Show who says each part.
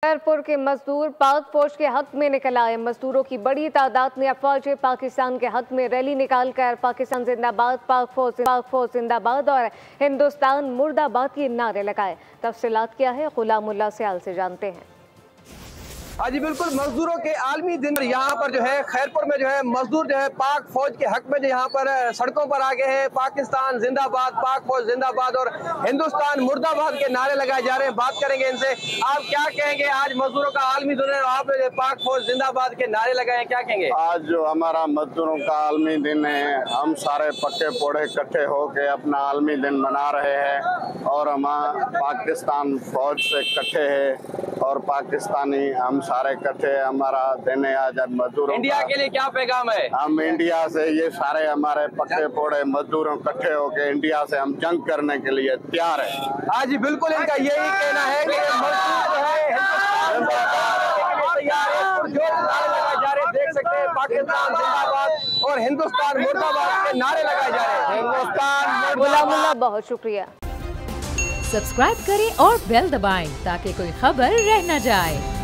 Speaker 1: खैरपुर के मजदूर पाक फौज के हक में निकल आए। मजदूरों की बड़ी तादाद ने अफवाज पाकिस्तान के हक में रैली निकालकर पाकिस्तान जिंदाबाद, पाक फौज जिंदाबाद और हिंदुस्तान मुर्दाबाद के नारे लगाए। तफसीलात क्या है, गुलामुल्लाह सयाल से जानते हैं।
Speaker 2: हाँ जी बिल्कुल, मजदूरों के आलमी दिन पर यहाँ पर जो है खैरपुर में जो है मजदूर जो है पाक फौज के हक में जो यहाँ पर सड़कों पर आ गए हैं। पाकिस्तान जिंदाबाद, पाक फौज जिंदाबाद और हिंदुस्तान मुर्दाबाद के नारे लगाए जा रहे हैं। बात करेंगे इनसे, आप क्या कहेंगे? आज मजदूरों का आलमी दिन है, आप पाक फौज जिंदाबाद के नारे लगाए, क्या कहेंगे?
Speaker 3: आज जो हमारा मजदूरों का आलमी दिन है, हम सारे पक्के पोड़े इकट्ठे होके अपना आलमी दिन मना रहे हैं और हम पाकिस्तान फौज से इकट्ठे हैं और पाकिस्तानी हम सारे इकट्ठे। हमारा दिन है आज मजदूरों।
Speaker 2: इंडिया के लिए क्या पैगाम है?
Speaker 3: हम इंडिया से ये सारे हमारे पक्के पोड़े मजदूरों इकट्ठे होके इंडिया से हम जंग करने के लिए तैयार है।
Speaker 2: आज बिल्कुल इनका यही कहना है कि मजदूर जो है तैयार है, जो नारे लगाए जा रहे हैं देख सकते हैं, पाकिस्तान जिंदाबाद और हिंदुस्तान मुर्दाबाद के नारे लगाए जा रहे हैं। हिंदुस्तान
Speaker 1: गुलामुल्लाह, बहुत शुक्रिया।
Speaker 4: सब्सक्राइब करें और बेल दबाएं ताकि कोई खबर रह न जाए।